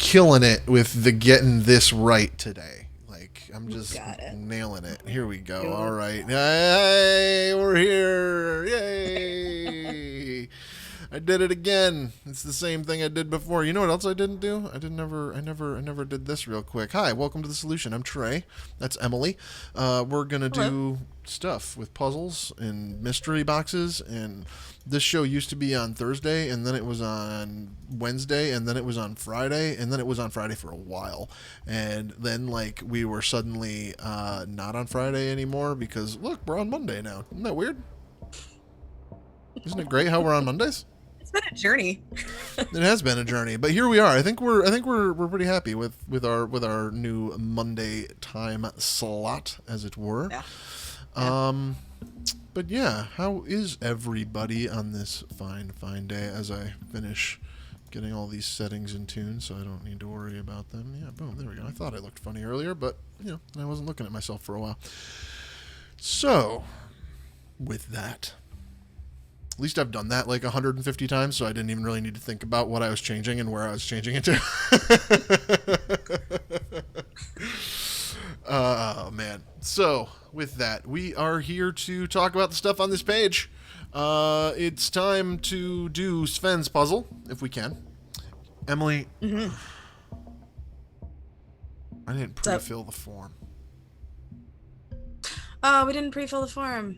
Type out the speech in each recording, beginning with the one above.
killing it with the getting this right today. Like, I'm just Got it. nailing it. Here we go. All Good. right. Hey, we're here. Yay. I did it again. It's the same thing I did before. You know what else I didn't do? I never did this real quick. Hi, welcome to the solution. I'm Trey. That's Emily. We're gonna Hello. do stuff with puzzles and mystery boxes. And this show used to be on Thursday, and then it was on Wednesday, and then it was on Friday, and then it was on Friday for a while, and then like we were suddenly not on Friday anymore because look, we're on Monday now. Isn't that weird? Isn't it great how we're on Mondays? It's been a journey. It has been a journey, but here we are. I think we're pretty happy with our new Monday time slot, as it were. Yeah. Yeah. Um, but yeah, how is everybody on this fine day as I finish getting all these settings in tune, so I don't need to worry about them. Yeah, boom, there we go. I thought I looked funny earlier, but I wasn't looking at myself for a while. So, with that. At least I've done that like 150 times, so I didn't even really need to think about what I was changing and where I was changing it to. Oh, man. So, with that, we are here to talk about the stuff on this page. It's time to do Sven's puzzle, if we can. Emily, Mm-hmm. I didn't So, pre-fill the form. oh, we didn't pre-fill the form.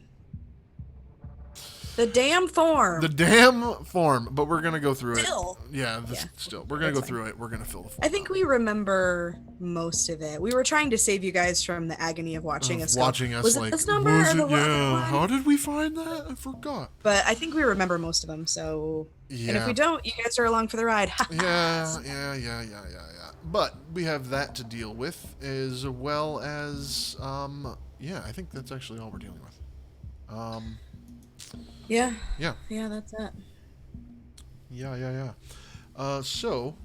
The damn form. The damn form, but we're going to go through it. Still. Yeah, Yeah, still. We're going to that's go fine. through it. We're going to fill the form. I think we remember most of it. We were trying to save you guys from the agony of watching us. Watching us Was like, it this number was or the it? Yeah. other one? How did we find that? I forgot. But I think we remember most of them. So, and if Yeah. we don't, you guys are along for the ride. Yeah. But we have that to deal with, as well as, I think that's actually all we're dealing with. Yeah. Yeah. Yeah, that's it. Yeah. So,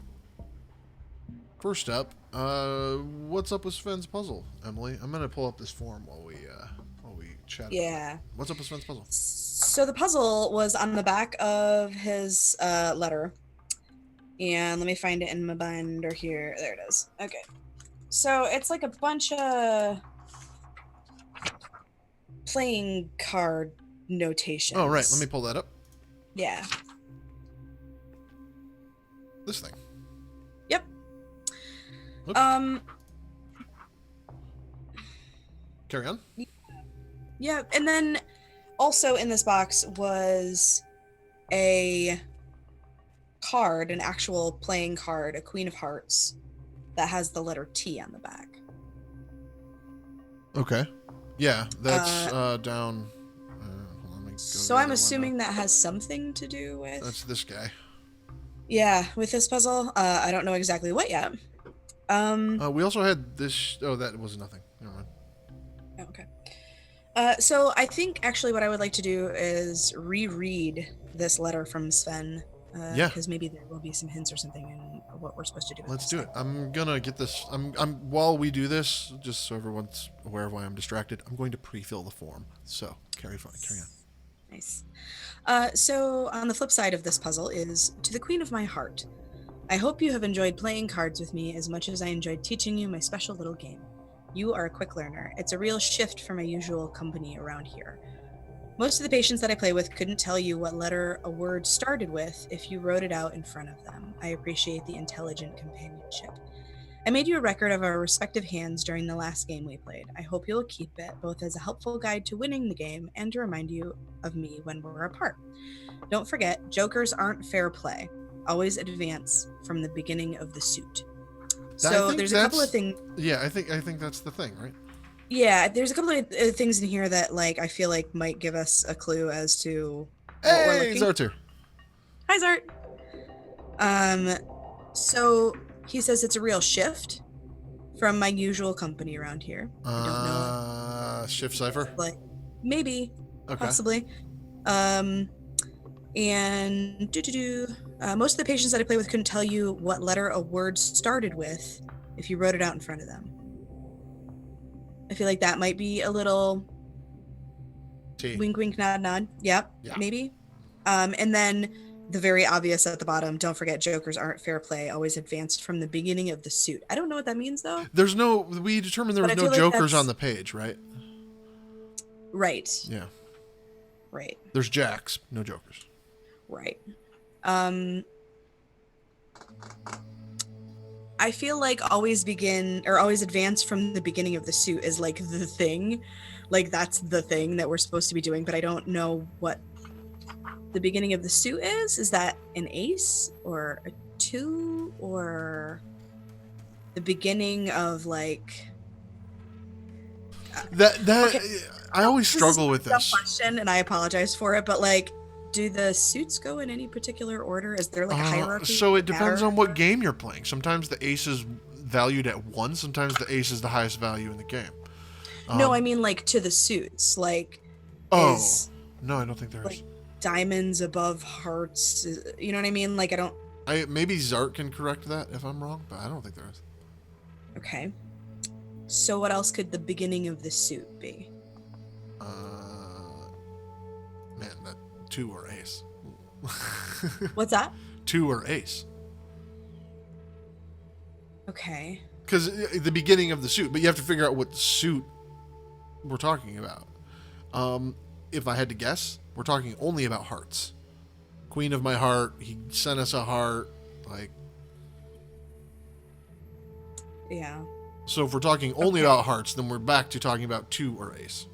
first up, what's up with Sven's puzzle, Emily? I'm gonna pull up this form while we chat. Yeah. What's up with Sven's puzzle? So the puzzle was on the back of his letter. And let me find it in my binder here. There it is. Okay. So it's like a bunch of playing card notations. Oh, right. Let me pull that up. Yeah. This thing. Yep. Oops. Carry on. Yeah, and then also in this box was a card, an actual playing card, a Queen of Hearts, that has the letter T on the back. Okay. Yeah, that's down. Hold on, let me go to So the I'm other assuming one that has something to do with... That's this guy. Yeah, with this puzzle. I don't know exactly what yet. We also had this. Oh, that was nothing. Never mind. Okay. So I think actually what I would like to do is reread this letter from Sven. Yeah. Because maybe there will be some hints or something in what we're supposed to do. Let's do it. I'm gonna get this. I'm while we do this, just so everyone's aware of why I'm distracted. I'm going to pre-fill the form. So carry on. Nice. So on the flip side of this puzzle is to the Queen of my heart. I hope you have enjoyed playing cards with me as much as I enjoyed teaching you my special little game. You are a quick learner. It's a real shift from my usual company around here. Most of the patients that I play with couldn't tell you what letter a word started with if you wrote it out in front of them. I appreciate the intelligent companionship. I made you a record of our respective hands during the last game we played. I hope you'll keep it, both as a helpful guide to winning the game and to remind you of me when we're apart. Don't forget, jokers aren't fair play. Always advance from the beginning of the suit. So there's a couple of things. Yeah, I think that's the thing, right? Yeah, there's a couple of things in here that like I feel like might give us a clue as to what we're Hey, looking. Zartur. Hi, Zart. So he says it's a real shift from my usual company around here. I don't know. Shift cipher. Like maybe, Okay. possibly. And most of the patients that I play with couldn't tell you what letter a word started with if you wrote it out in front of them. I feel like that might be a little T. wink, wink, nod, nod. Yep, Yeah. maybe. And then The very obvious at the bottom, don't forget jokers aren't fair play, always advanced from the beginning of the suit. I don't know what that means though, We determined there but was I no feel like jokers on that's the page, right? right. Yeah. Right. There's jacks, no jokers. Right. Um I feel like always begin or always advance from the beginning of the suit is like the thing. Like that's the thing that we're supposed to be doing, but I don't know what the beginning of the suit is. Is that an ace or a two or the beginning of like That okay, I always this is struggle with a dumb this. question and I apologize for it, but like do the suits go in any particular order? Is there like a hierarchy? So Does it it depends matter? on what game you're playing. Sometimes the ace is valued at 1, sometimes the ace is the highest value in the game. No, I Um, mean like to the suits. Like oh, is no, I don't think there is. like diamonds above hearts. You know what I mean? Like I don't. Maybe Zart can correct that if I'm wrong, but I don't think there is. Okay. So what else could the beginning of the suit be? Uh, Man, that 2 or ace. What's that? 2 or ace. Okay. Because the beginning of the suit, but you have to figure out what suit we're talking about. If I had to guess, we're talking only about hearts. Queen of my heart, he sent us a heart. Like, Yeah. so if we're talking only Okay. about hearts, then we're back to talking about 2 or ace.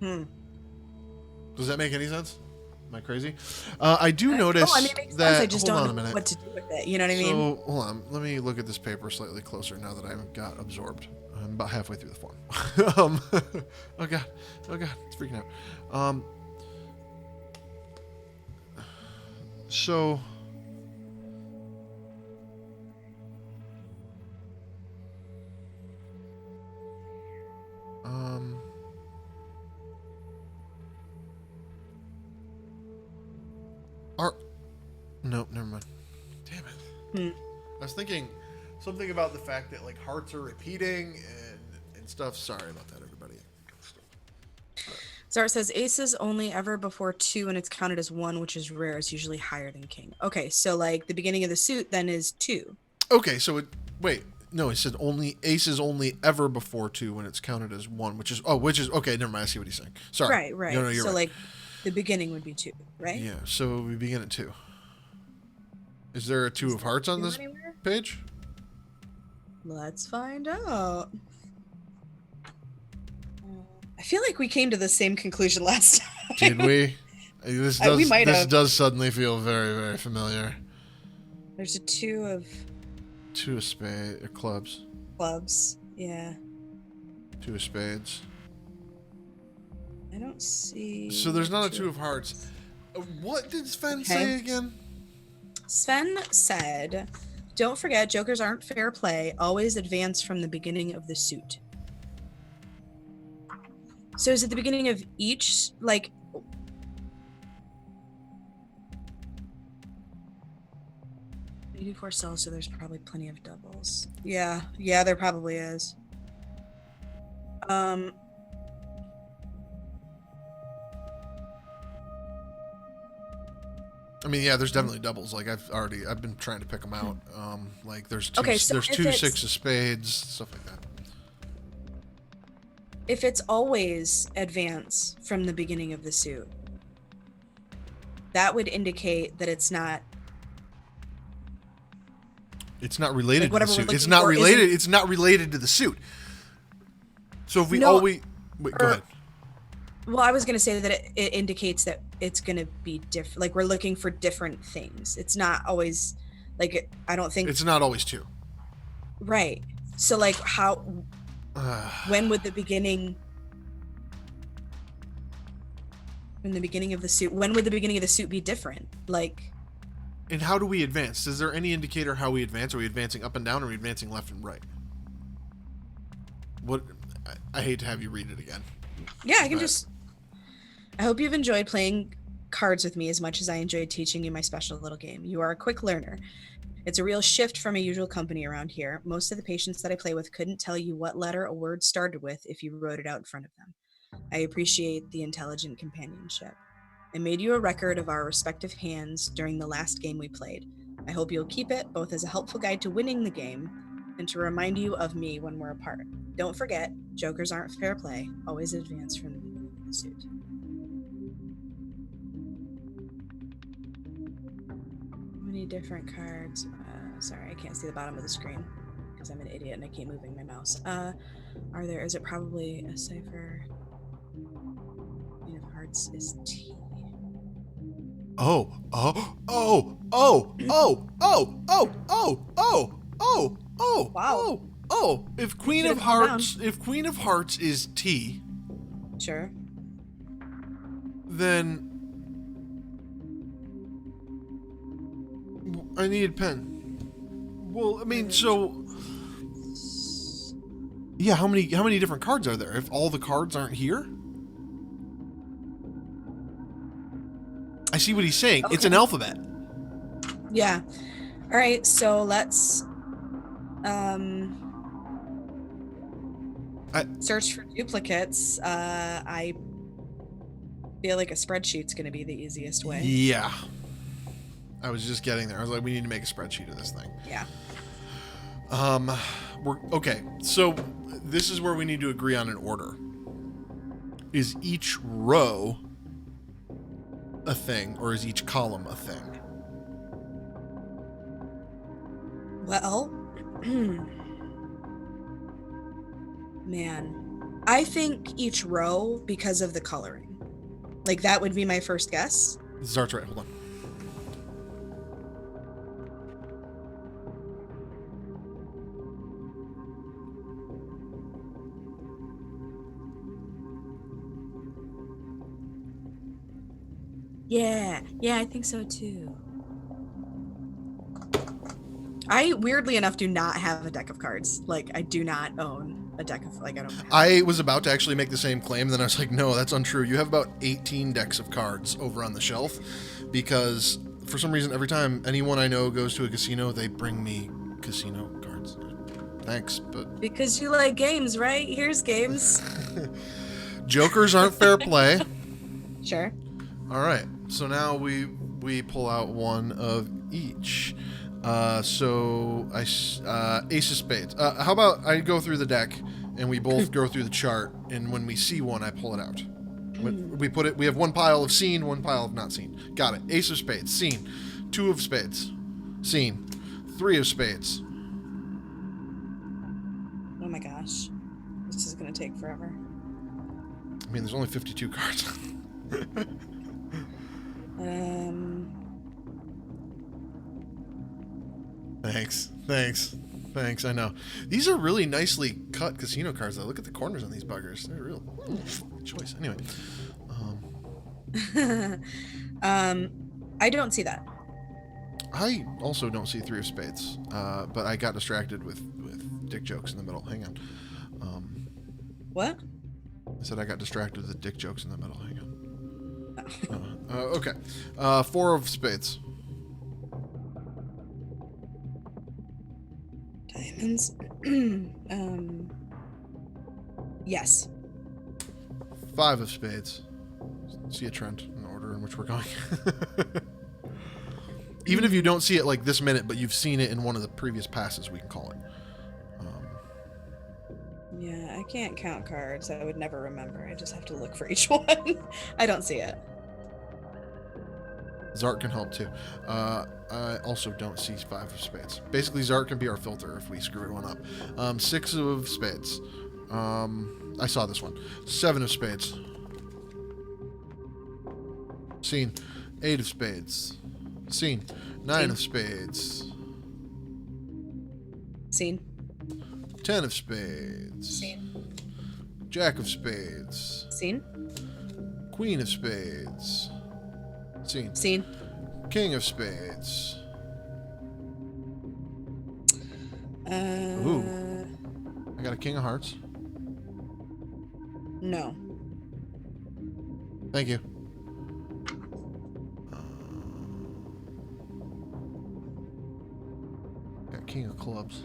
Hmm. Does that make any sense? Am I crazy? I do No, I mean notice it makes sense. I that. just Hold don't on know a minute. what to do with it. You know what I mean? So, hold on. Let me look at this paper slightly closer now that I got absorbed. I'm about halfway through the form. Oh, God. Oh, God. It's freaking out. So, um, are no, never mind. Damn it. Hmm. I was thinking something about the fact that like hearts are repeating and stuff. Sorry about that, everybody. Zara says aces only ever before two and it's counted as one, which is rare. It's usually higher than king. Okay, so like the beginning of the suit then is two. Okay, so wait. No, it said only ace is only ever before 2 when it's counted as 1, which is okay. Never mind. I see what he's saying. Sorry. Right, No, right. no, you're So right. like the beginning would be two, right? Yeah. So we begin at 2. Is there a 2 Is of there hearts on two this anywhere? page? Let's find out. I feel like we came to the same conclusion last Did time. we? We might This have. does suddenly feel very very familiar. There's a two of 2 of spades, clubs. clubs. Yeah. 2 of spades. I don't see. So there's not a 2 of hearts. What did Sven say again? Sven said, don't forget, jokers aren't fair play. Always advance from the beginning of the suit. So is it the beginning of each, like, 84 cells, so there's probably plenty of doubles. Yeah, there probably is. I mean, yeah, there's definitely doubles. Like I've been trying to pick them out. Like there's Okay, so there's if 2 it's 6 of spades, stuff like that. if it's always advance from the beginning of the suit, that would indicate that it's not It's not related like to the whatever we're suit. It's looking not for related. isn't- It's not related to the suit. So if we No, always wait, go ahead. Well, I was going to say that it indicates that it's going to be different. Like we're looking for different things. It's not always like I don't think It's not always 2. right. So like how when would the beginning in the beginning of the suit when would the beginning of the suit be different? Like And how do we advance? Is there any indicator how we advance? Are we advancing up and down, or are we advancing left and right? What? I hate to have you read it again. yeah, I can But- just I hope you've enjoyed playing cards with me as much as I enjoyed teaching you my special little game. You are a quick learner. It's a real shift from a usual company around here. Most of the patients that I play with couldn't tell you what letter a word started with if you wrote it out in front of them. I appreciate the intelligent companionship. I made you a record of our respective hands during the last game we played. I hope you'll keep it both as a helpful guide to winning the game and to remind you of me when we're apart. Don't forget, jokers aren't fair play. Always advance from the suit. How many different cards? Sorry, I can't see the bottom of the screen because I'm an idiot and I keep moving my mouse. Are there? Is it probably a cipher? Queen of Hearts is T. Oh, oh, oh, oh, oh, oh, oh, oh, oh, oh, oh, Wow. oh. If Queen of Hearts is T, Sure. then I need a pen. Well, I mean, so yeah, how many different cards are there? If all the cards aren't here? I see what he's saying. Okay. It's an alphabet. Yeah. All right, so let's search for duplicates. I feel like a spreadsheet's going to be the easiest way. Yeah. I was just getting there. I was like, we need to make a spreadsheet of this thing. Yeah. Okay, so this is where we need to agree on an order. Is each row a thing, or is each column a thing? Well, man, I think each row because of the coloring. Like, that would be my first guess. Zart's right, hold on. Yeah, I think so too. I, weirdly enough, do not have a deck of cards. Like, I do not own a deck of, like, I don't have. I was about to actually make the same claim, then I was like, no, that's untrue. You have about 18 decks of cards over on the shelf, because for some reason, every time anyone I know goes to a casino, they bring me casino cards. Thanks, but... Because you like games, right? Here's games. Jokers aren't fair play. Sure. All right, so now we pull out one of each. So Ace of Spades. How about I go through the deck and we both go through the chart, and when we see one, I pull it out. We put it. We have one pile of seen, one pile of not seen. Got it. Ace of Spades, seen. 2 of Spades, seen. 3 of Spades. Oh my gosh, this is gonna take forever. I mean, there's only 52 cards. Thanks. I know. These are really nicely cut casino cards, though. Look at the corners on these buggers. They're real good choice. Anyway. I don't see that. I also don't see 3 of Spades, but I got distracted with dick jokes in the middle. Hang on. What? I said I got distracted with dick jokes in the middle. Hang on. Okay. 4 of Spades. Diamonds. Yes. 5 of Spades. See a trend in the order in which we're going. Even if you don't see it like this minute, but you've seen it in one of the previous passes, we can call it. Yeah, I can't count cards. I would never remember. I just have to look for each one. I don't see it. Zart can help too. I also don't see 5 of Spades. Basically, Zart can be our filter if we screw one up. 6 of Spades. I saw this one. 7 of Spades. Seen. 8 of Spades. Seen. 9 of Spades. Seen. 10 of Spades. Seen. Jack of Spades. Seen. Queen of Spades. Seen. Seen. King of Spades. Ooh. I got a King of Hearts. No. Thank you. Got King of Clubs.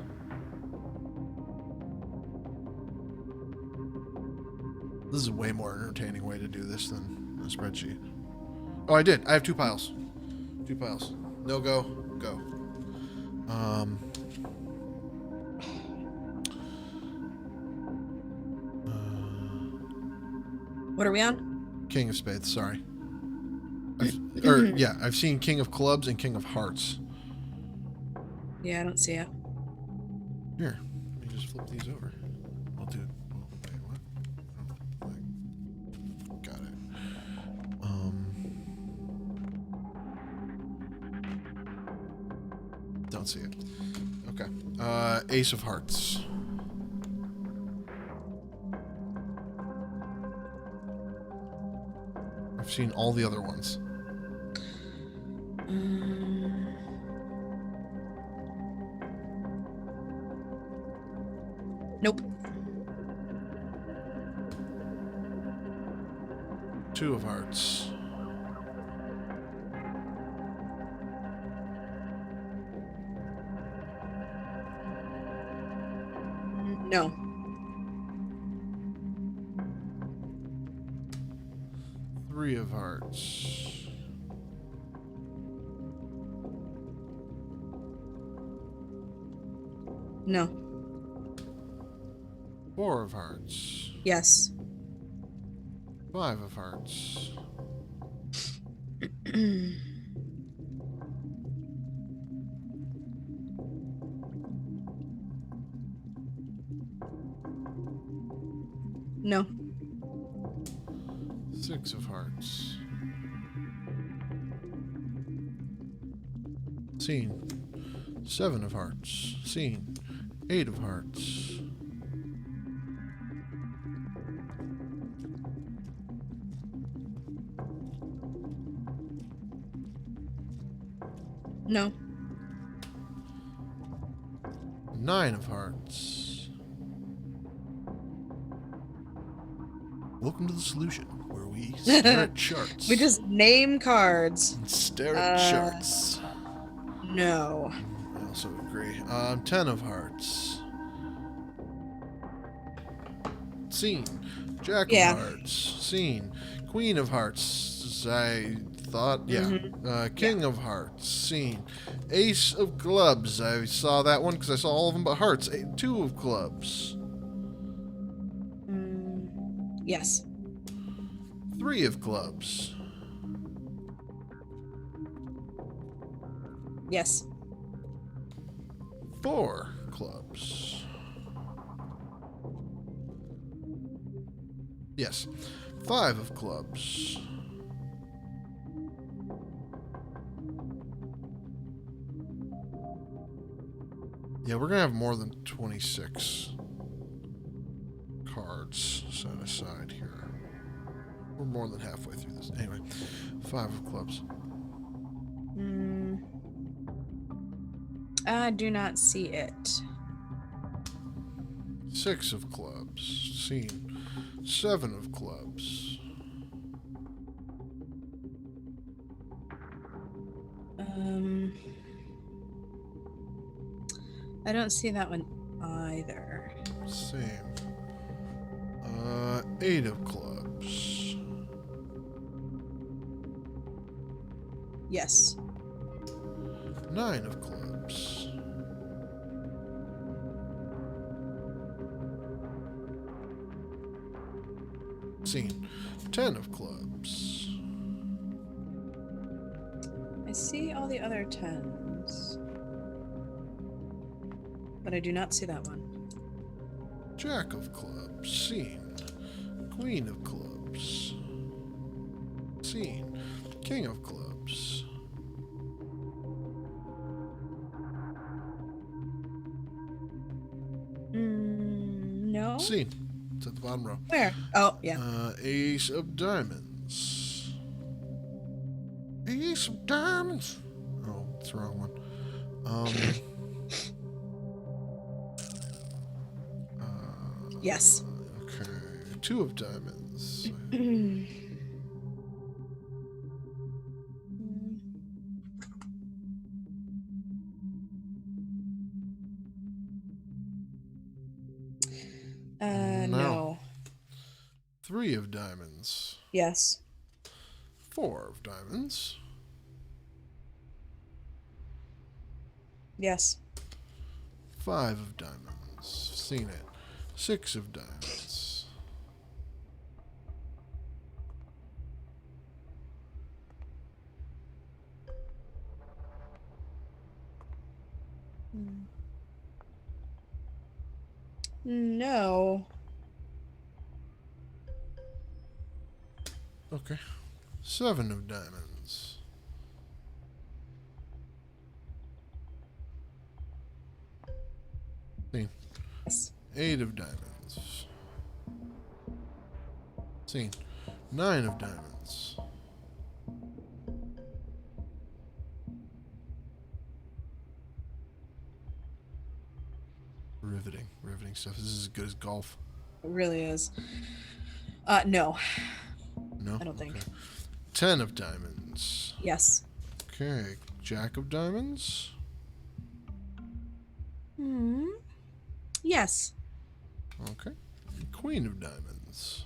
This is a way more entertaining way to do this than a spreadsheet. Oh, I did. I have 2 piles. 2 piles. No go. Go. Um. What are we on? King of Spades. Sorry. I've seen King of Clubs and King of Hearts. Yeah, I don't see it. Here, let me just flip these over. I'll do it. Oh, wait, what? Oh, got it. Don't see it. Okay. Ace of Hearts. I've seen all the other ones. Nope. 2 of Hearts. No. 3 of Hearts. No. 4 of Hearts. Yes. 5 of Hearts. No. 6 of Hearts. Scene. 7 of Hearts. Scene. 8 of Hearts. No. 9 of Hearts. Welcome to the solution, where we stare at charts. We just name cards. And stare at charts. No. I also agree. 10 of Hearts. Scene. Jack of Hearts. Scene. Queen of Hearts. I thought, yeah. King of Hearts. Scene. Ace of Clubs. I saw that one because I saw all of them but Hearts. 2 of Clubs. Yes. 3 of Clubs. Yes. 4 Clubs. Yes. 5 of Clubs. Yeah, we're going to have more than 26 cards set aside here. We're more than halfway through this. Anyway, 5 of Clubs. I do not see it. 6 of Clubs. Scene. 7 of Clubs. I don't see that one either. Same. 8 of Clubs. Yes. 9 of Clubs. Scene. 10 of Clubs. I see all the other 10s. But I do not see that one. Jack of Clubs. Scene. Queen of Clubs. Scene. King of Clubs. No. Scene. It's at the bottom row. Where? Oh, yeah. Ace of Diamonds. Ace of Diamonds. Oh, it's the wrong one. Yes. Okay. 2 of Diamonds. No. 3 of diamonds. Yes. 4 of diamonds. Yes. 5 of diamonds. Seen it. 6 of diamonds. No. Okay. 7 of diamonds. Seen. Yes. 8 of diamonds. Seen. 9 of diamonds. Riveting. Riveting stuff. This is as good as golf. It really is. No. No? I don't think. Okay. 10 of diamonds. Yes. Okay. Jack of diamonds. Hmm. Yes. Okay. Queen of diamonds.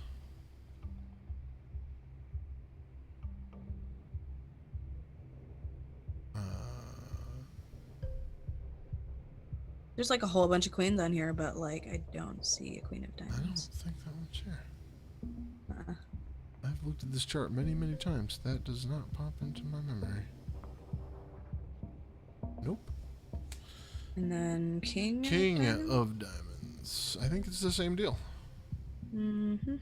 There's like a whole bunch of queens on here, but like I don't see a queen of I don't diamonds. think that one's here. Uh-uh. I've looked at this chart many, many times. That does not pop into my memory. Nope. And then king. King of diamonds? of diamonds. I think it's the same deal. Mm-hmm.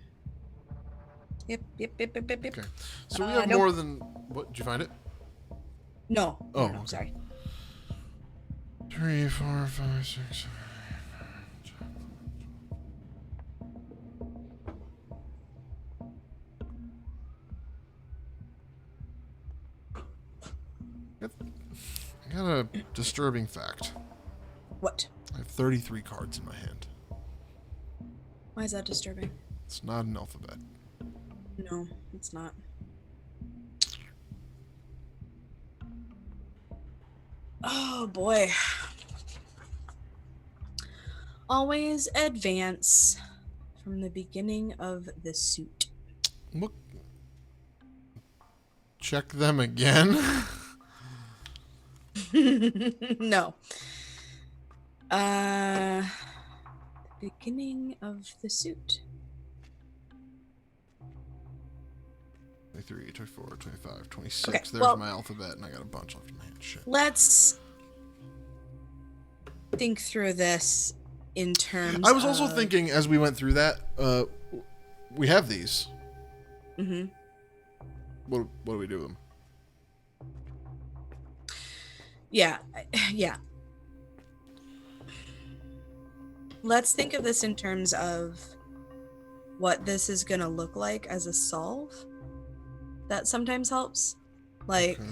Yep. Okay. So we have nope. more than... What? Did you find it? No. Oh, no, okay. sorry. 3, 4, 5, 6, 7. I got a disturbing fact. What? I have 33 cards in my hand. Why is that disturbing? It's not an alphabet. No, it's not. Oh boy. Always advance from the beginning of the suit. Look. Check them again. No. Beginning of the suit. 23, 24, 25, 26. Okay, There's well, my alphabet, and I got a bunch left in my hand. Shit. let's think through this in terms I was also of... thinking as we went through that, we have these. Mm-hmm. What do we do with them? Yeah. Let's think of this in terms of what this is going to look like as a solve. That sometimes helps. Like, Okay.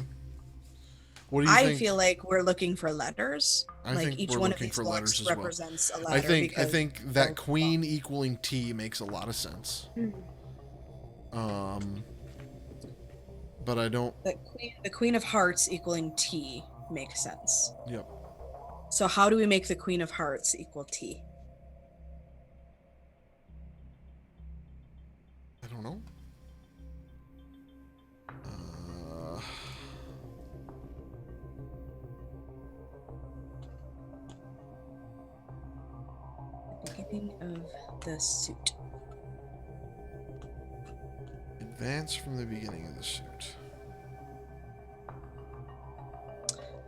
What do you I think? feel like we're looking for letters. I like think each we're one of looking these for blocks letters as well. represents a I letter. think that queen equaling T makes a lot of sense. But I don't. The queen of hearts equaling T makes sense. Yep. So how do we make the queen of hearts equal T? I don't know. Beginning of the suit. Advance from the beginning of the suit.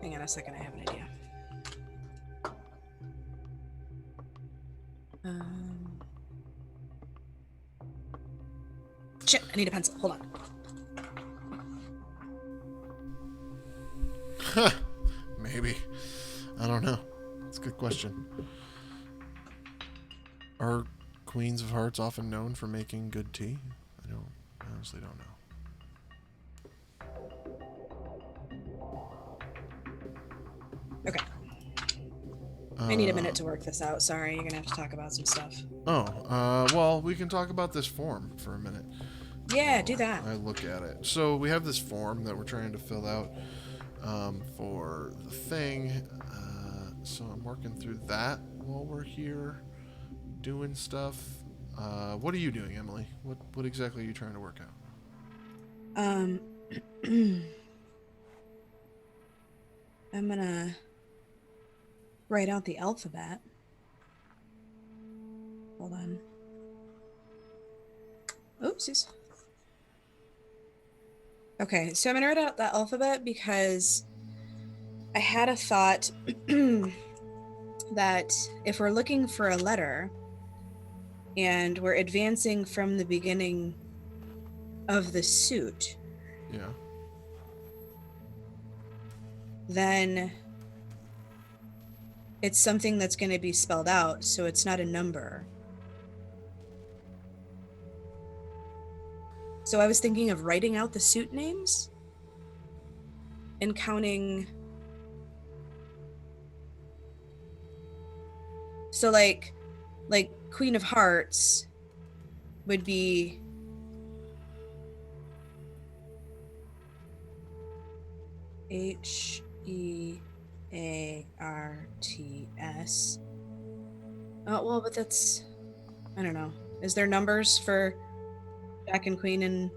Hang on a second, I have an idea. Shit, I need a pencil. Hold on. Maybe. I don't know. That's a good question. Are queens of hearts often known for making good tea? I honestly don't know. Okay. I need a minute to work this out. Sorry, you're gonna have to talk about some stuff. Well, we can talk about this form for a minute. Yeah, do that. I look at it. So we have this form that we're trying to fill out for the thing. So I'm working through that while we're here doing stuff. What are you doing, Emily? What exactly are you trying to work out? Um, I'm gonna write out the alphabet. Hold on. Oopsies. Okay, so I'm gonna write out the alphabet because I had a thought that if we're looking for a letter and we're advancing from the beginning of the suit, Yeah. then it's something that's going to be spelled out, so it's not a number. So I was thinking of writing out the suit names and counting. So like Queen of Hearts would be Hearts. Oh, well, but that's, I don't know. Is there numbers for Jack and Queen and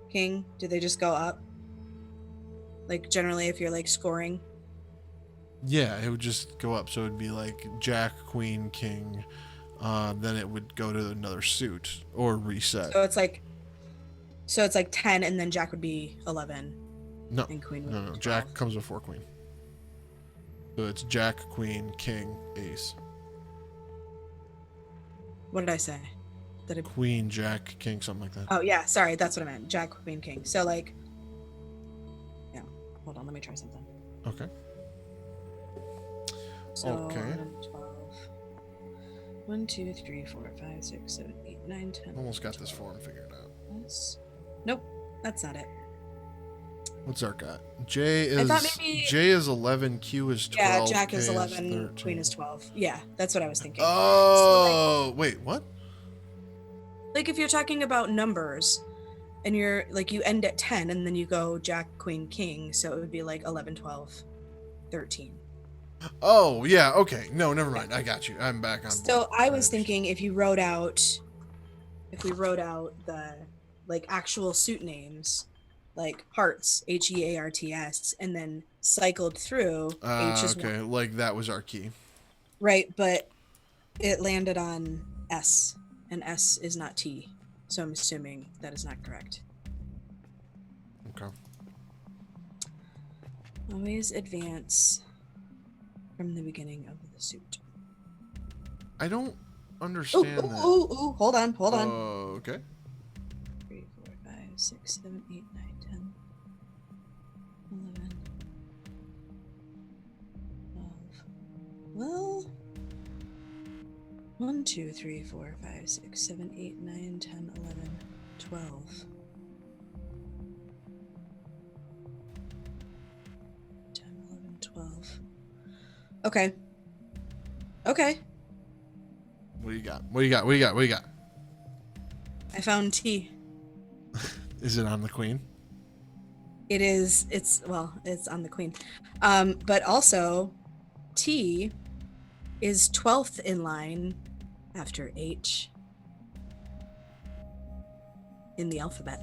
King? Do they just go up? Like generally if you're like scoring. Yeah, it would just go up. So it'd be like Jack, Queen, King. Then it would go to another suit or reset. So it's like so it's like 10 and then Jack would be 11 No, and Queen would no, be no. 12. Jack comes before Queen. So it's Jack, Queen, King, Ace. What did I say? Did I Queen, Jack, King, something like that. Oh yeah, sorry, that's what I meant. Jack, Queen, King. So like yeah, hold on, let me try something. Okay. So Okay. 12. 1, 2, 3, 4, 5, 6, 7, 8, 9, 10. Almost got 12. this form figured out. Nope, that's not it. What's our got? J I thought is maybe J is 11, Q is 12, yeah, Jack K is is 11, 13. Queen is 12. Yeah, that's what I was thinking. So Oh, wait, what? like if you're talking about numbers and you're like you end at 10 and then you go Jack, Queen, King, so it would be like 11, 12, 13. Oh, yeah, okay. No, never Yeah. mind. I got you. I'm back on board. So I was understand. thinking if we wrote out the like actual suit names, like Hearts, Hearts, and then cycled through H is Okay, one, like that was our key. right? But it landed on S, and S is not T. So I'm assuming that is not correct. Okay. Always advance from the beginning of the suit. I don't Ooh, understand ooh, that. ooh, ooh, hold on, hold on. Okay. 3, 4, 5, 6, 7, 8, 9, 10, 11, 12. Well, 1, 2, 3, 4, 5, 6, 7, 8, 9, 10, 11, 12. 10, 11, 12. Okay. Okay. What do you got? What do you got? What do you got? What do you got? I found T. Is it on the queen? It is, it's on the queen. But also T is 12th in line after H in the alphabet.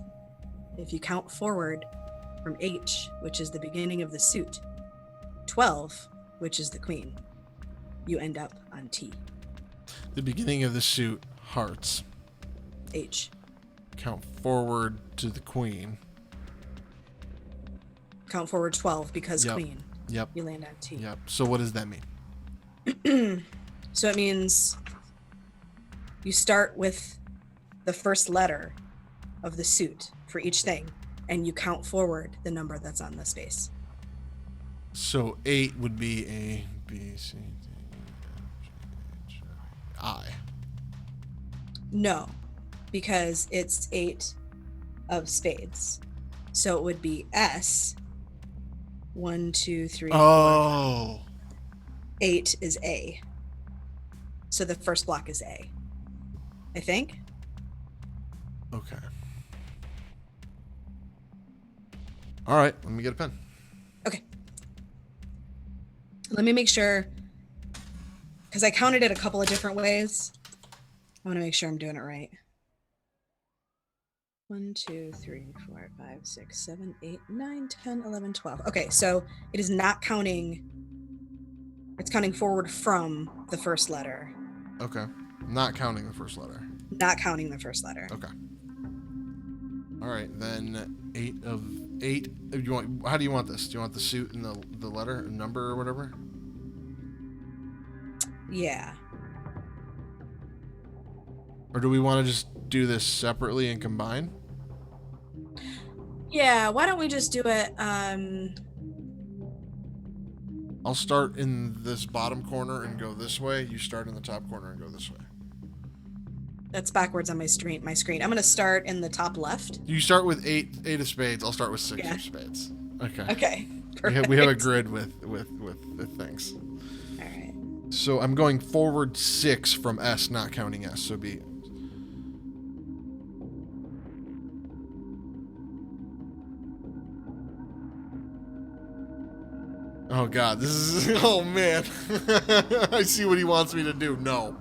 If you count forward from H, which is the beginning of the suit, 12, which is the queen, you end up on T. The beginning of the suit, hearts. H. Count forward to the queen. Count forward 12 because Yep. queen. Yep. You land on T. Yep. So what does that mean? So it means you start with the first letter of the suit for each thing, and you count forward the number that's on the space. So 8 would be A, B, C, D, E, F, G, H, I. No, because it's 8 of spades. So it would be S. 1, 2, 3, 4. Oh. 8 is A. So the first block is A, I think. Okay. All right. Let me get a pen. Okay. Let me make sure, because I counted it a couple of different ways. I want to make sure I'm doing it right. 1, 2, 3, 4, 5, 6, 7, 8, 9, 10, 11, 12. Okay, so it is not counting. It's counting forward from the first letter. Okay. Not counting the first letter. Not counting the first letter. Okay. All right, then 8 of 8. You want? How do you want this? Do you want the suit and the letter, number, or whatever? Yeah. Or do we want to just do this separately and combine? Yeah, why don't we just do it? I'll start in this bottom corner and go this way. You start in the top corner and go this way. That's backwards on my screen. I'm going to start in the top left. You start with 8 of spades. I'll start with 6 Yeah. of spades. Okay. Okay. We have a grid with things. All right. So I'm going forward 6 from S, not counting S. So B. Oh God, this is. Oh man, I see what he wants me to do. No,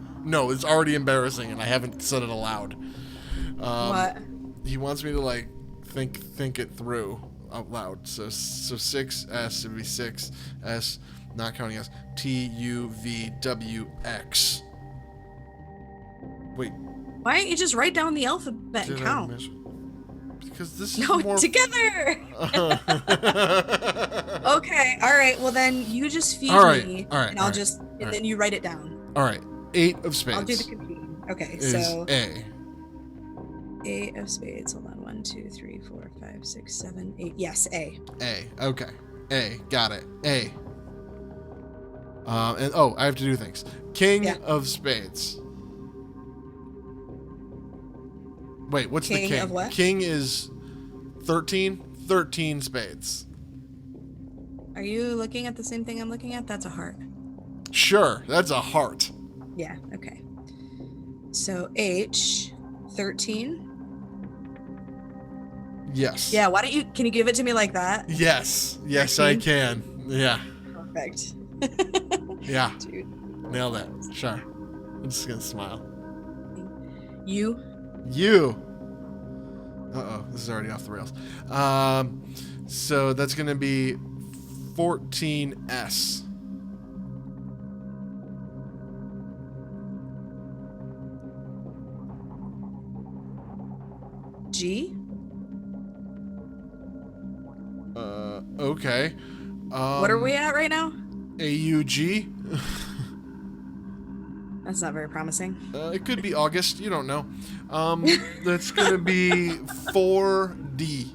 it's already embarrassing, and I haven't said it aloud. What? He wants me to like think it through out loud. So 6S would be 6S, not counting S. TUVWX. Wait. Why don't you just write down the alphabet and count? Because this is No, more together. Okay. All right. Well, then you just feed me, and I'll just, and then you write it down. All right. 8 of spades. I'll do the computing. Okay. Is So A. 8 of spades. Hold on. 1, 2, 3, 4, 5, 6, 7, 8. Yes, A. A. Okay. A. Got it. A. And oh, I have to do things. King of spades. Wait, what's the king? Of what? King is 13. 13 spades. Are you looking at the same thing I'm looking at? That's a heart. Sure, that's a heart. Yeah. Okay. So H, 13. Yes. Yeah. Why don't you? Can you give it to me like that? Yes. Yes, 13? I can. Yeah. Perfect. Yeah. Dude. Nailed it. Sure. I'm just gonna smile. You. Uh-oh, this is already off the rails. So that's gonna be 14S. G. Okay. What are we at right now? AUG. That's not very promising. It could be August. You don't know. That's gonna be 4D.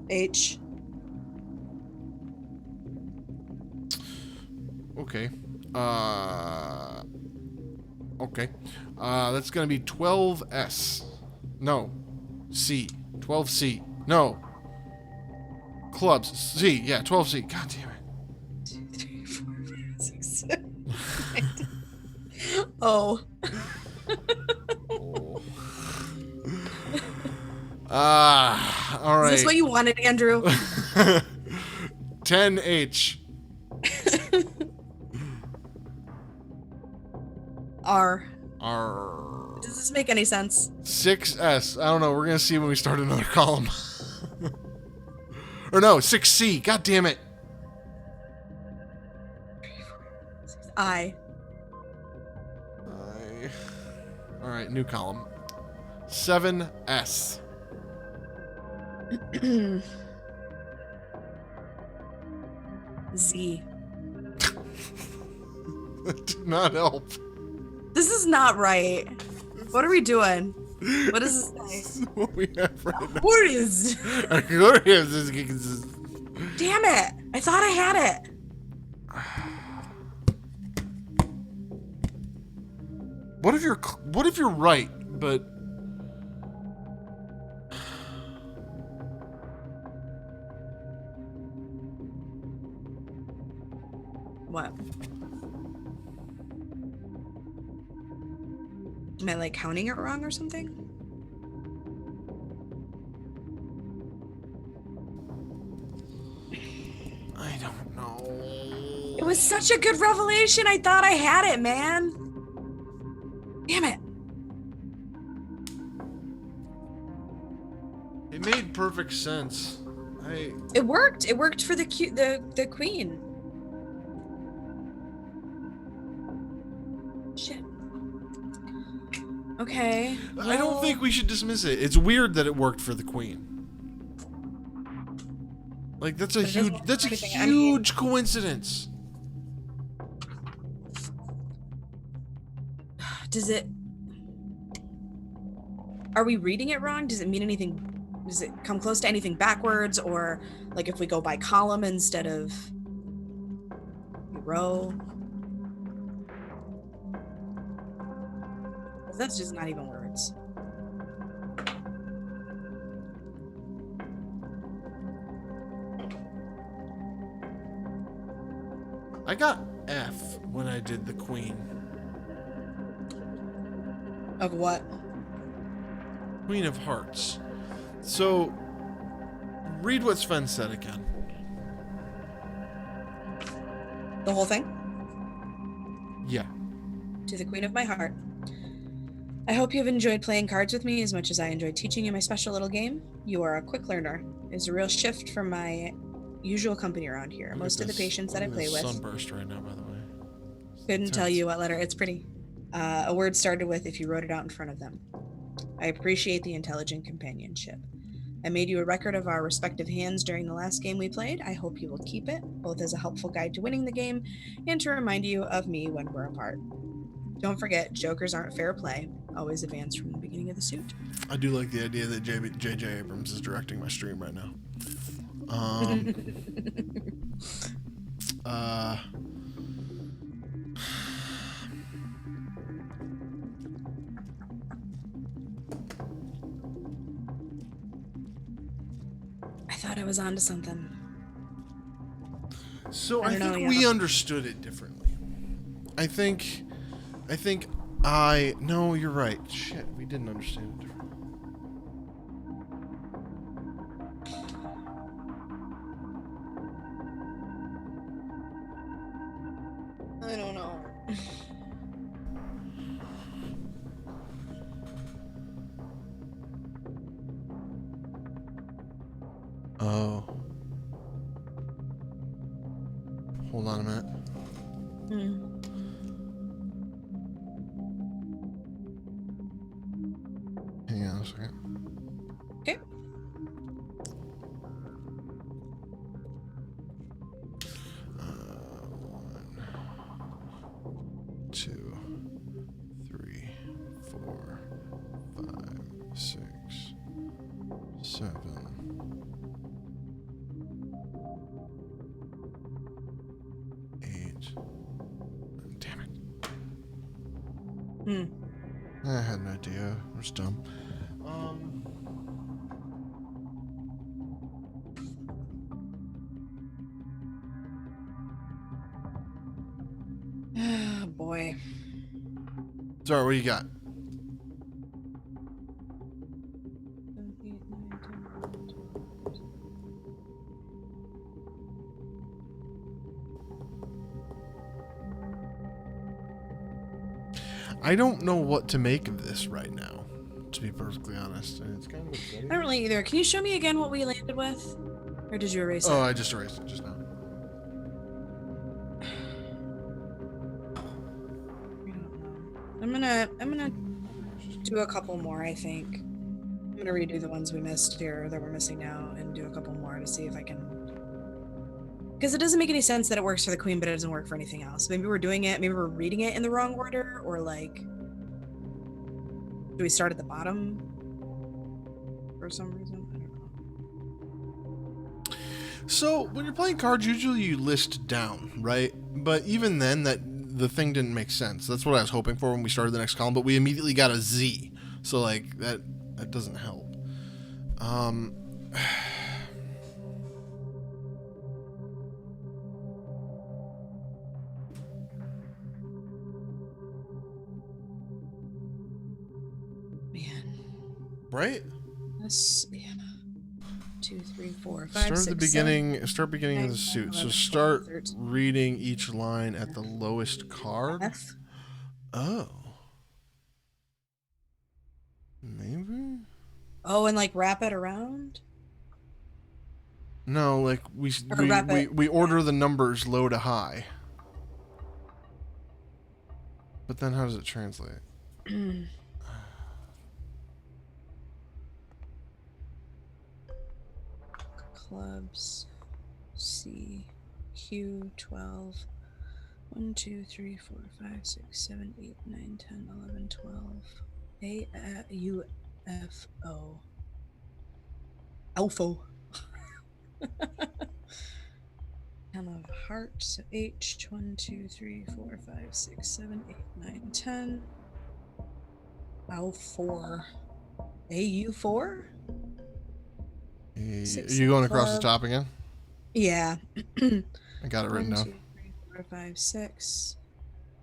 H. Okay. Okay. That's gonna be 12S. No. C. 12C. No. Clubs. C. Yeah, 12C. God damn it. 2, 3, 4, 5, 6, 7, 8, 9. Oh. All right. Is this what you wanted, Andrew? 10H. R. R. Does this make any sense? 6S. I don't know. We're gonna see when we start another column. Or no, 6C. God damn it. I. All right, new column. 7S. Z. That did not help. This is not right. What are we doing? What does this say? What we have right now. Aquarius. Aquarius. Damn it! I thought I had it. What if you're right, but What? Am I like counting it wrong or something? I don't know. was such a good revelation. I thought I had it, man. Damn it. It made perfect sense. It worked. It worked for the queen. Shit. Okay. Well, I don't think we should dismiss it. It's weird that it worked for the queen. Like that's a huge coincidence. Does it? Are we reading it wrong? Does it mean anything? Does it come close to anything backwards, or like if we go by column instead of row? That's just not even words. I got F when I did the queen. Of what? Queen of Hearts. So, read what Sven said again. The whole thing? Yeah. To the queen of my heart. I hope you have enjoyed playing cards with me as much as I enjoyed teaching you my special little game. You are a quick learner. It's a real shift from my usual company around here. Most of the patients that I play with. Sunburst right now, by the way. Couldn't tell you what letter. It's pretty. A word started with if you wrote it out in front of them. I appreciate the intelligent companionship. I made you a record of our respective hands during the last game we played. I hope you will keep it, both as a helpful guide to winning the game and to remind you of me when we're apart. Don't forget, jokers aren't fair play. Always advance from the beginning of the suit. I do like the idea that J.J. Abrams is directing my stream right now. I thought I was onto something. So I think we understood it differently. No, you're right. Shit, we didn't understand it differently. I don't know. Oh. Hold on a minute. Hang on a second. Okay. One, 2, 3, 4, 5, 6, 7. 8. Damn it. I had an idea. I was dumb. Oh, boy. Sorry, what do you got? I don't know what to make of this right now, to be perfectly honest. And it's kind of upsetting. I don't really either. Can you show me again what we landed with? Or did you erase it? Oh, I just erased it just now. I'm gonna do a couple more, I think. I'm gonna redo the ones we missed here that we're missing now and do a couple more to see if I can. Because it doesn't make any sense that it works for the queen, but it doesn't work for anything else. Maybe we're doing it, maybe we're reading it in the wrong order, or like, do we start at the bottom for some reason? I don't know. So, when you're playing cards, usually you list down, right? But even then, the thing didn't make sense. That's what I was hoping for when we started the next column, but we immediately got a Z. So, like, that doesn't help. Man. Right? This, yeah. 2, 3, 4, 5, Start at the 6, 7, beginning. Start beginning of 9, the 10, suit. So 11, 12, start 13. reading each line at the lowest card. F. Oh, maybe. Oh, and like wrap it around? No, like we Or we wrap we it. we order the numbers low to high. But then how does it translate? Clubs. C. Q. 12. 1, 2, 3, 4, 5, 6, 7, 8, 9, 10, 11, 12. A. U. F. O. Alpha. 10 of hearts. So H. 1, 2, 3, 4, 5, 6, 7, 8, 9, 10. Au4. AU4? Are 6 you of going across the club. top again? Yeah. I got it written 1, down. 2, 3, 4, 5, 6.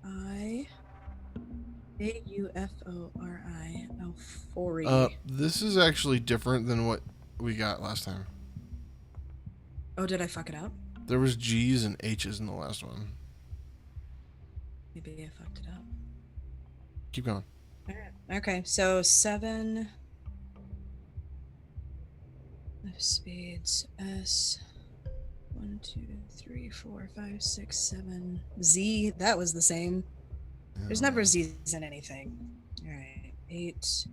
I. AUFORI. Alfori. This is actually different than what we got last time. Oh, did I fuck it up? There was G's and H's in the last one. Maybe I fucked it up. Keep going. Okay, so 7 of spades. S. 1, 2, 3, 4, 5, 6, 7. Z. That was the same. There's never Z's in anything. All right. 8.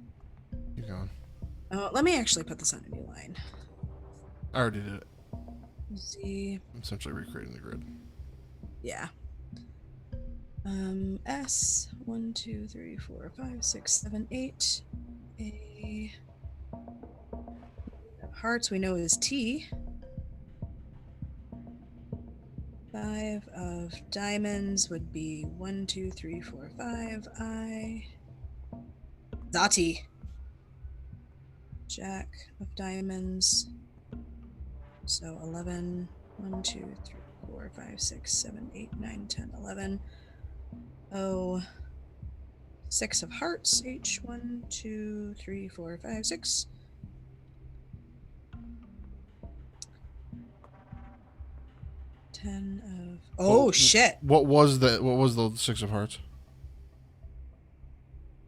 Keep going. Oh, let me actually put this on a new line. I already did it. Z. I'm essentially recreating the grid. Yeah. S. 1, 2, 3, 4, 5, 6, 7, 8. A. Hearts we know is T. 5 of diamonds would be 1, 2, 3, 4, 5. I. Zati. Jack of diamonds. So 11. 1, 2, 3, 4, 5, 6, 7, 8, 9, 10, 11. Oh. 6 of hearts. H. 1, 2, 3, 4, 5, 6. Ten of. Oh shit. What was the 6 of hearts?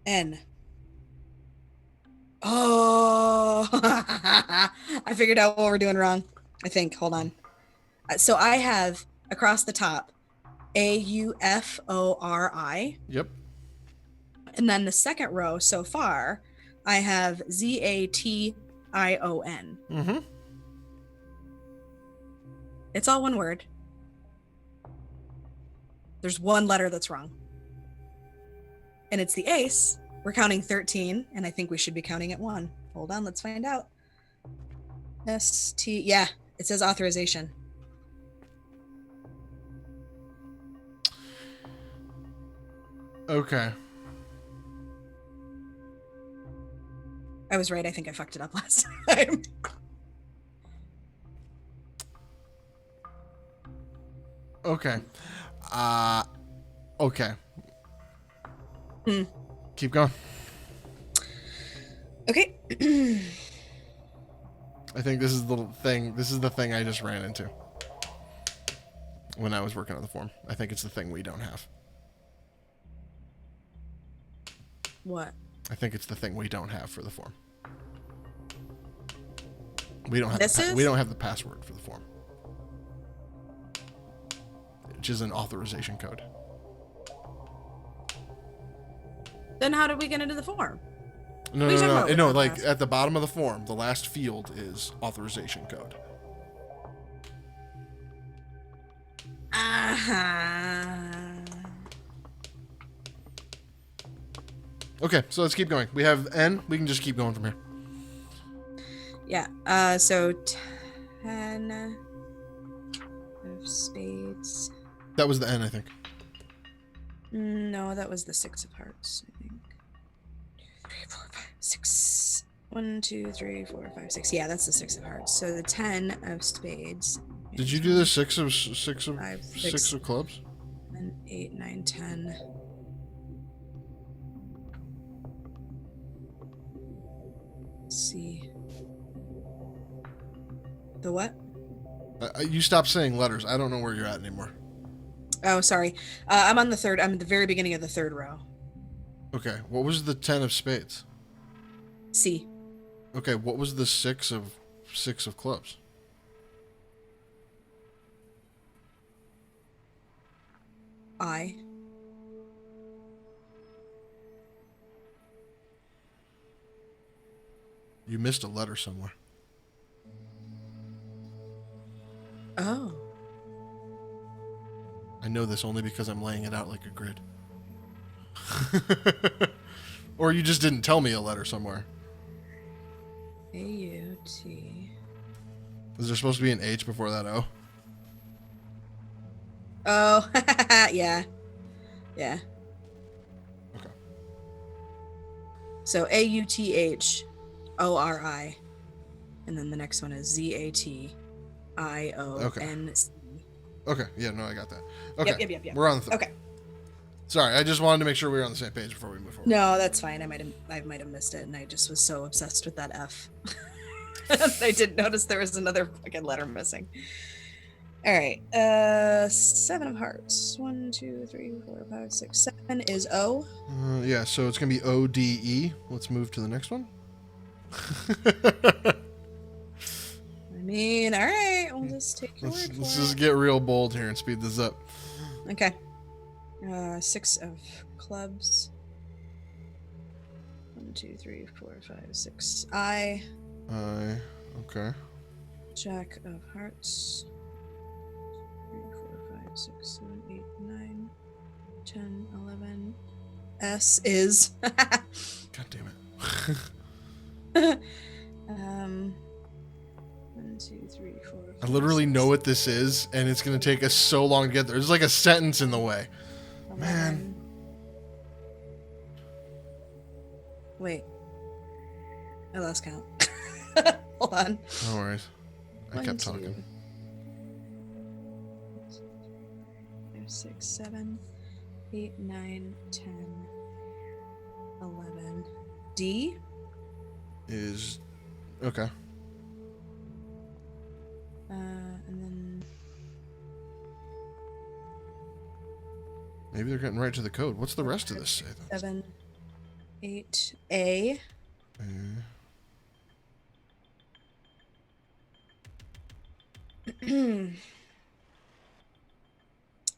N. Oh, I figured out what we're doing wrong. I think. Hold on. So I have across the top AUFORI. Yep. And then the second row so far, I have ZATION. Mm-hmm. It's all one word. There's one letter that's wrong. And it's the ace. We're counting 13, and I think we should be counting at 1. Hold on, let's find out. ST, yeah, it says authorization. Okay. I was right. I think I fucked it up last time. Okay. Okay. Keep going. Okay. I think this is the thing. This is the thing I just ran into when I was working on the form. I think it's the thing we don't have. What? I think it's the thing we don't have for the form. We don't have we don't have the password for the form, which is an authorization code. Then how did we get into the form? No. Like at the bottom of the form, the last field is authorization code. Okay, so let's keep going. We have N. We can just keep going from here. Yeah. So 10 of spades. That was the N, I think. No, that was the 6 of hearts, I think. 3, 4, 5, 6. 1, 2, 3, 4, 5, 6. Yeah, that's the 6 of hearts. So the 10 of spades. Did you do the 6 of clubs? And 8, 9, 10. Let's see. The what? You stopped saying letters. I don't know where you're at anymore. Oh, sorry. I'm on the third. I'm at the very beginning of the third row. Okay. What was the 10 of spades? C. Okay. What was the six of clubs? I. You missed a letter somewhere. Oh. I know this only because I'm laying it out like a grid. Or you just didn't tell me a letter somewhere. A-U-T. Is there supposed to be an H before that O? Oh, yeah. Yeah. Okay. So A-U-T-H-O-R-I. And then the next one is Z-A-T-I-O-N-C. Okay. Yeah, no, I got that. Okay. Yep. We're on the Okay. Sorry, I just wanted to make sure we were on the same page before we move forward. No, that's fine. I might have missed it, and I just was so obsessed with that F. I didn't notice there was another fucking letter missing. All right. 7 of hearts. 1, 2, 3, 4, 5, 6, 7 is O. Yeah, so it's gonna be O-D-E. Let's move to the next one. I mean, all right. We'll just take your word for Let's it. just get real bold here and speed this up. Okay. 6 of clubs. 1, 2, 3, 4, 5, 6. I. Okay. Jack of hearts. 3, 4, 5, 6, 7, 8, 9, 10, 11. S is. God damn it. 1, 2, 3, 4. I literally know what this is, and it's gonna take us so long to get there. There's like a sentence in the way. 11. Man. Wait. I lost count. Hold on. No worries. I 1, kept 2, talking. 5, 6, 7, 8, 9, 10, 11. D Is okay. and then Maybe they're getting right to the code. What's the rest of this say then? 7, 8. A. Uh,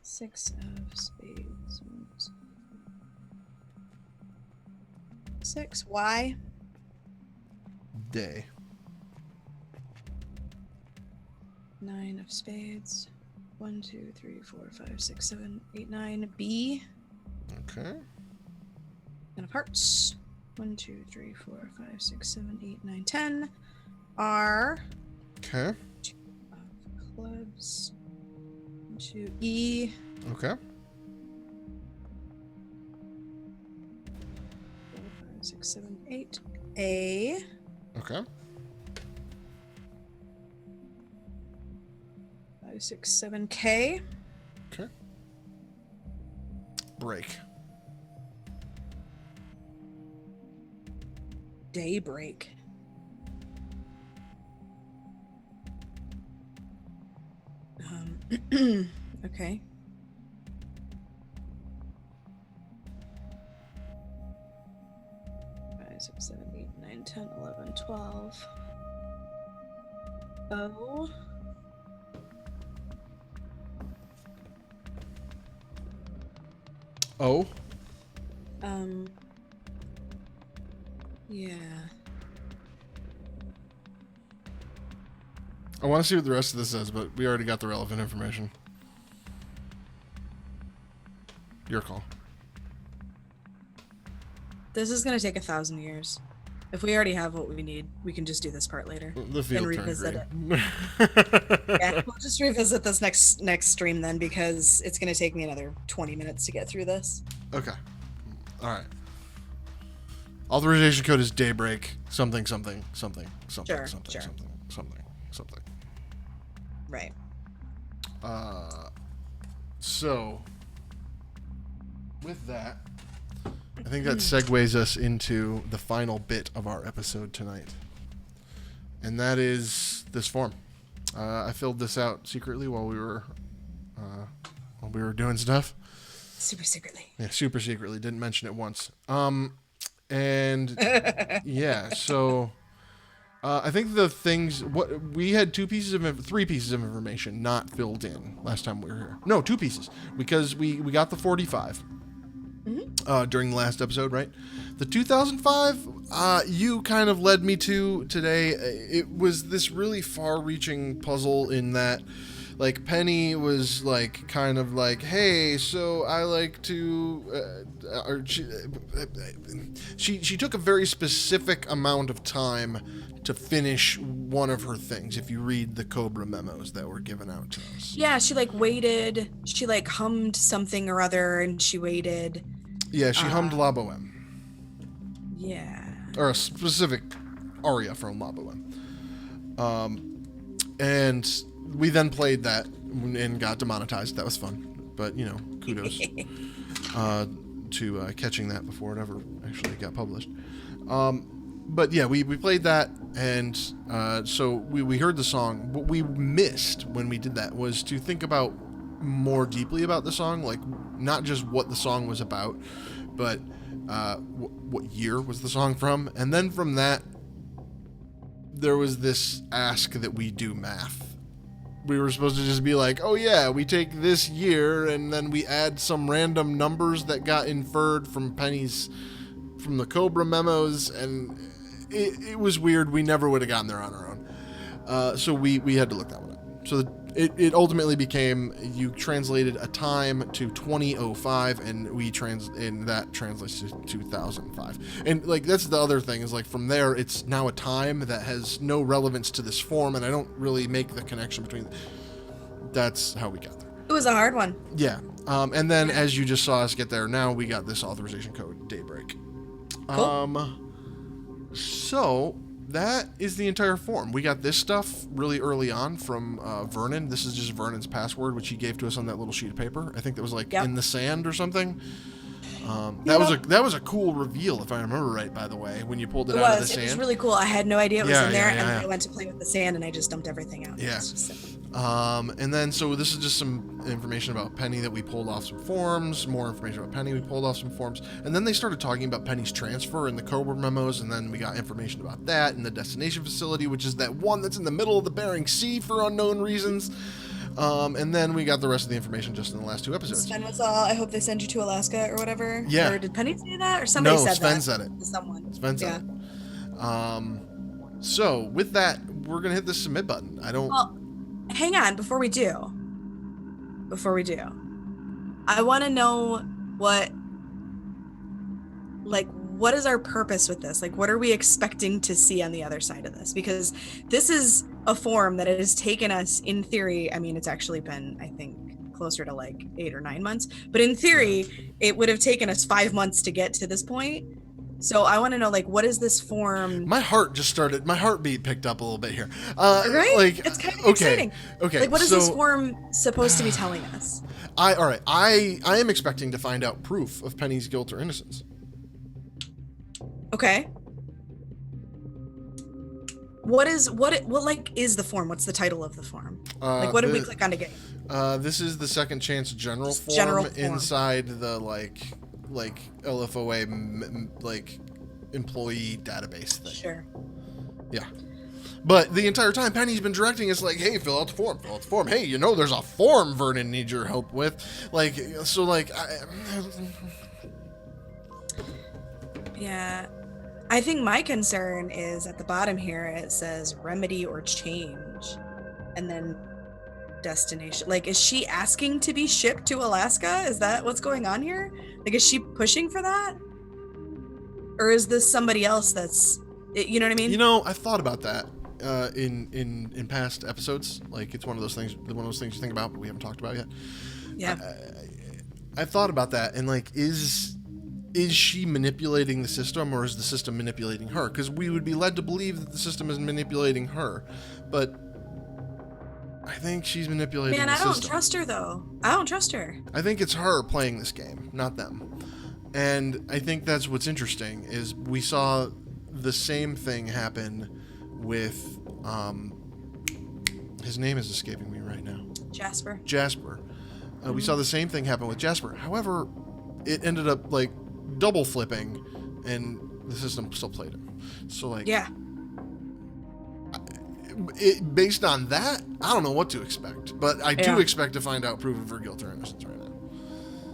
6 of spades. 6. Y. Day. 9 of spades. 1, 2, 3, 4, 5, 6, 7, 8, 9. B. Okay. 10 of hearts. 1, 2, 3, 4, 5, 6, 7, 8, 9, 10. R. Okay. 2 of clubs. 2. E. Okay. 4, 5, 6, 7, 8. A. Okay. 5, 6, 7. K. Okay. Break. Daybreak. Okay. 5, 6, 7, 8, 9, 10, 11, 12. O. Oh. Yeah. I want to see what the rest of this says, but we already got the relevant information. Your call. This is gonna take 1,000 years. If we already have what we need, we can just do this part later. The field And turned revisit green. Yeah, we'll just revisit this next stream then, because it's gonna take me another 20 minutes to get through this. Okay. All right. Authorization code is daybreak. Something. Sure. Something. Right. So, with that, I think that segues us into the final bit of our episode tonight. And that is this form. I filled this out secretly while we were doing stuff. Super secretly. Yeah, super secretly. Didn't mention it once. And yeah, so I think the things what we had three pieces of information not filled in last time we were here. No, two pieces because we got the 45 during the last episode, right? The 2005 you kind of led me to today. It was this really far-reaching puzzle in that. Like, Penny was, like, kind of like, hey, so I like to, she took a very specific amount of time to finish one of her things, if you read the Cobra memos that were given out to us. Yeah, she, like, waited. She, like, hummed something or other, and she waited. Yeah, she hummed La Boheme. Yeah. Or a specific aria from La Boheme. And we then played that and got demonetized. That was fun. But, you know, kudos to catching that before it ever actually got published. But yeah, we played that, and so we heard the song. What we missed when we did that was to think about more deeply about the song, like not just what the song was about, but what year was the song from. And then from that, there was this ask that we do math. We were supposed to just be like, oh yeah, we take this year and then we add some random numbers that got inferred from the Cobra memos, and it was weird. We never would have gotten there on our own. So we had to look that one up. So it ultimately became, you translated a time to 2005, and and that translates to 2005. And like, that's the other thing, is like, from there, it's now a time that has no relevance to this form, and I don't really make the connection between. That's how we got there. It was a hard one. Yeah. And then as you just saw us get there, now we got this authorization code, Daybreak. Cool. So that is the entire form. We got this stuff really early on from Vernon. This is just Vernon's password, which he gave to us on that little sheet of paper. I think that was like in the sand or something. That was a cool reveal, if I remember right, by the way, when you pulled it out of the sand. It was really cool. I had no idea it was in there, and yeah. I went to play with the sand, and I just dumped everything out. Yeah. And then, so this is just some information about Penny that we pulled off some forms, more information about Penny, we pulled off some forms, and then they started talking about Penny's transfer in the Cobra memos, and then we got information about that and the destination facility, which is that one that's in the middle of the Bering Sea for unknown reasons. And then we got the rest of the information just in the last two episodes. Sven was all, I hope they send you to Alaska or whatever. Yeah. Or did Penny say that? Or somebody said that? No, Sven said it. Someone. Sven said it. So with that, we're going to hit the submit button. Well, hang on, before we do, I want to know what is our purpose with this? Like, what are we expecting to see on the other side of this? Because this is a form that has taken us, in theory, I mean, it's actually been, I think, closer to like 8 or 9 months, but in theory, it would have taken us 5 months to get to this point. So I want to know, like, what is this form? My heartbeat picked up a little bit here. Right? Like, it's kind of exciting. Okay. Like, what is this form supposed to be telling us? I am expecting to find out proof of Penny's guilt or innocence. Okay. What is the form? What's the title of the form? Like, what did we click on to get? This is the second chance general form inside the like LFOA like employee database thing. Sure. Yeah. But the entire time, Penny's been directing us like, hey, fill out the form. Hey, you know, there's a form Vernon needs your help with. Like, so like, yeah. I think my concern is at the bottom here, it says remedy or change, and then destination. Like, is she asking to be shipped to Alaska? Is that what's going on here? Like, is she pushing for that? Or is this somebody else that's, you know what I mean? You know, I thought about that in past episodes. Like, it's one of those things you think about, but we haven't talked about yet. Yeah. I've thought about that, and like, is she manipulating the system, or is the system manipulating her? Because we would be led to believe that the system is manipulating her, but I think she's manipulating the system. Man, I don't trust her, though. I don't trust her. I think it's her playing this game, not them. And I think that's what's interesting, is we saw the same thing happen with His name is escaping me right now. Jasper. Jasper. We saw the same thing happen with Jasper. However, it ended up like double flipping, and the system still played him. So like, Yeah. Based on that, I don't know what to expect, but I do Yeah. expect to find out proven for guilt or innocence right now.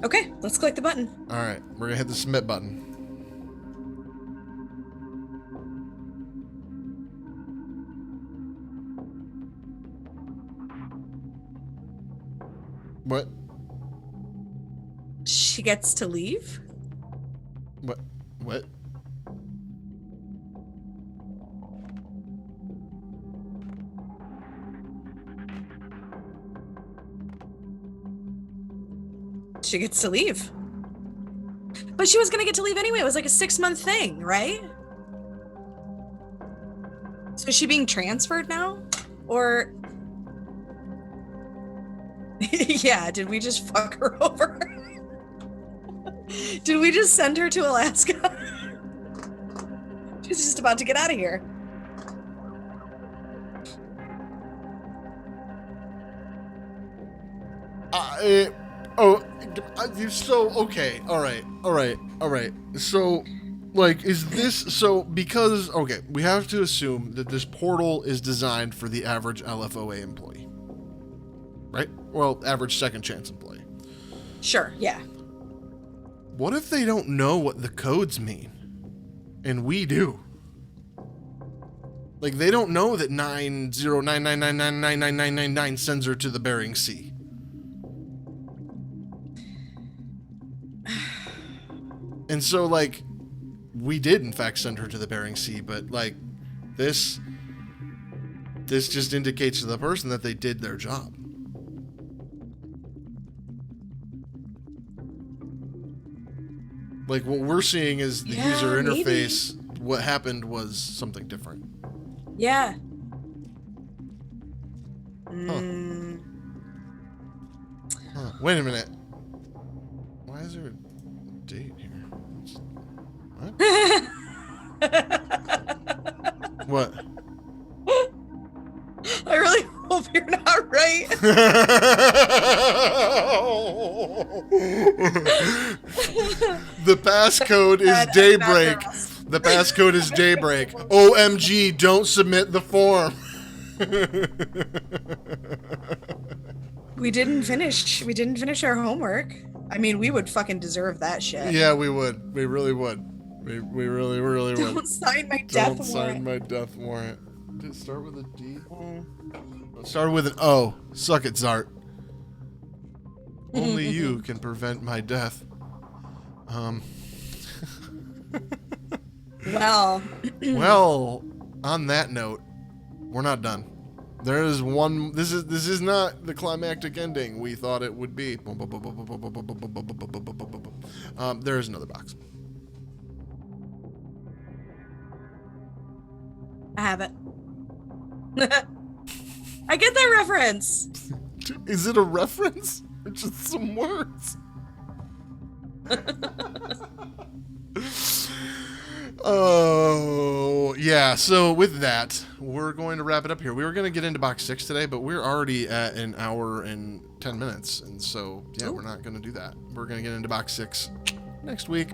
Okay, let's click the button. All right, we're gonna hit the submit button. What? She gets to leave? What? What? She gets to leave. But she was gonna get to leave anyway. It was like a 6-month thing, right? So is she being transferred now? Or yeah, did we just fuck her over? Did we just send her to Alaska? She's just about to get out of here. So okay, all right. So, like, is this so? Because okay, we have to assume that this portal is designed for the average LFOA employee, right? Well, average second chance employee. Sure, yeah. What if they don't know what the codes mean, and we do? Like, they don't know that 90999999999 sends her to the Bering Sea. And so, like, we did, in fact, send her to the Bering Sea, but, like, this just indicates to the person that they did their job. Like, what we're seeing is the user interface. Maybe. What happened was something different. Yeah. Huh. Wait a minute. Why is there a date here? What? What? I really hope you're not right. The passcode is daybreak. The passcode is daybreak. OMG, don't submit the form. We didn't finish our homework. I mean, we would fucking deserve that shit. Yeah, we would. We really would. We really would. Don't sign my death warrant. Don't sign my death warrant. Did it start with a D? It started with an O. Suck it, Zart. Only you can prevent my death. Well. Well, on that note, we're not done. There is one. This is not the climactic ending we thought it would be. There is another box. I have it. I get that reference. Is it a reference or just some words? Oh, yeah. So with that, we're going to wrap it up here. We were going to get into box 6 today, but we're already at an hour and 10 minutes. And so, yeah, We're not going to do that. We're going to get into box 6 next week.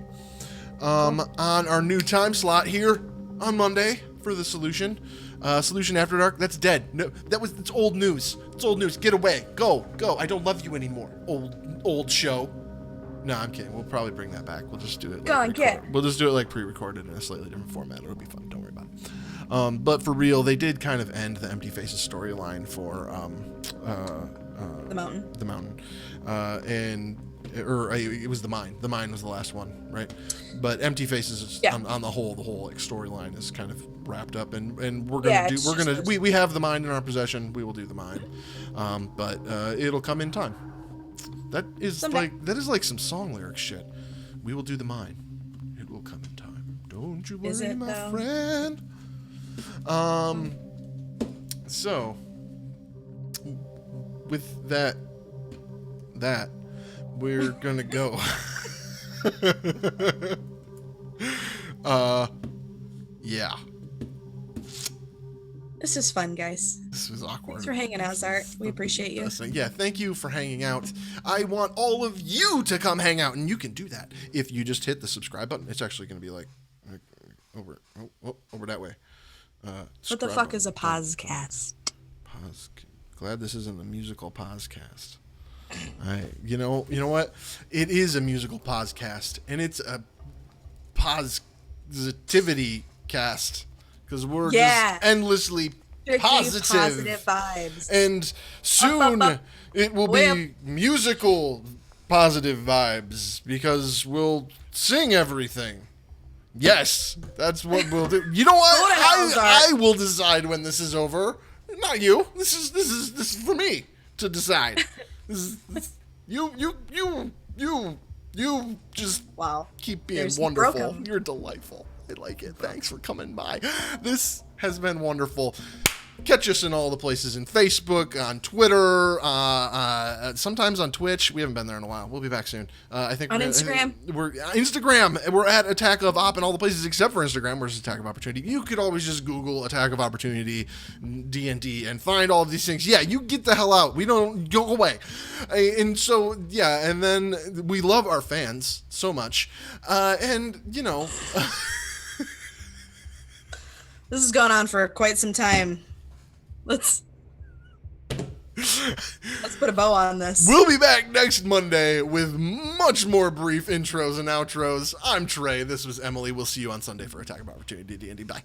On our new time slot here on Monday for the solution. Solution After Dark, that's dead. No, it's old news. It's old news. Get away. Go. I don't love you anymore. Old show. No, I'm kidding. We'll probably bring that back. We'll just do it. We'll just do it like pre-recorded in a slightly different format. It'll be fun. Don't worry about it. But for real, they did kind of end the Empty Faces storyline for the mountain. The mountain, it was the mine. The mine was the last one, right? But Empty Faces is, on the whole like storyline is kind of wrapped up, and we have the mine in our possession. We will do the mine, but it'll come in time. That is like some song lyric shit. We will do the mine. It will come in time. Don't you worry, my friend. So with that we're gonna go. Yeah. This is fun, guys. This was awkward. Thanks for hanging out, Zart. We appreciate you. Yeah, thank you for hanging out. I want all of you to come hang out, and you can do that if you just hit the subscribe button. It's actually going to be like over that way. What the fuck is a podcast? Glad this isn't a musical podcast. You know what? It is a musical podcast, and it's a positivity cast because we're just endlessly positive vibes. And soon it will be musical positive vibes because we'll sing everything. Yes, that's what we'll do. You know what? I will decide when this is over. Not you. This is for me to decide. You just keep being wonderful. You're delightful. I like it. Thanks for coming by. This has been wonderful. Catch us in all the places in Facebook, on Twitter, sometimes on Twitch. We haven't been there in a while. We'll be back soon. I think on Instagram. We're at Attack of Op in all the places except for Instagram, where it's Attack of Opportunity. You could always just Google Attack of Opportunity D&D and find all of these things. Yeah, you get the hell out. We don't go away. And so and then we love our fans so much, and This has gone on for quite some time. Let's put a bow on this. We'll be back next Monday with much more brief intros and outros. I'm Trey. This was Emily. We'll see you on Sunday for Attack of Opportunity D&D. Bye.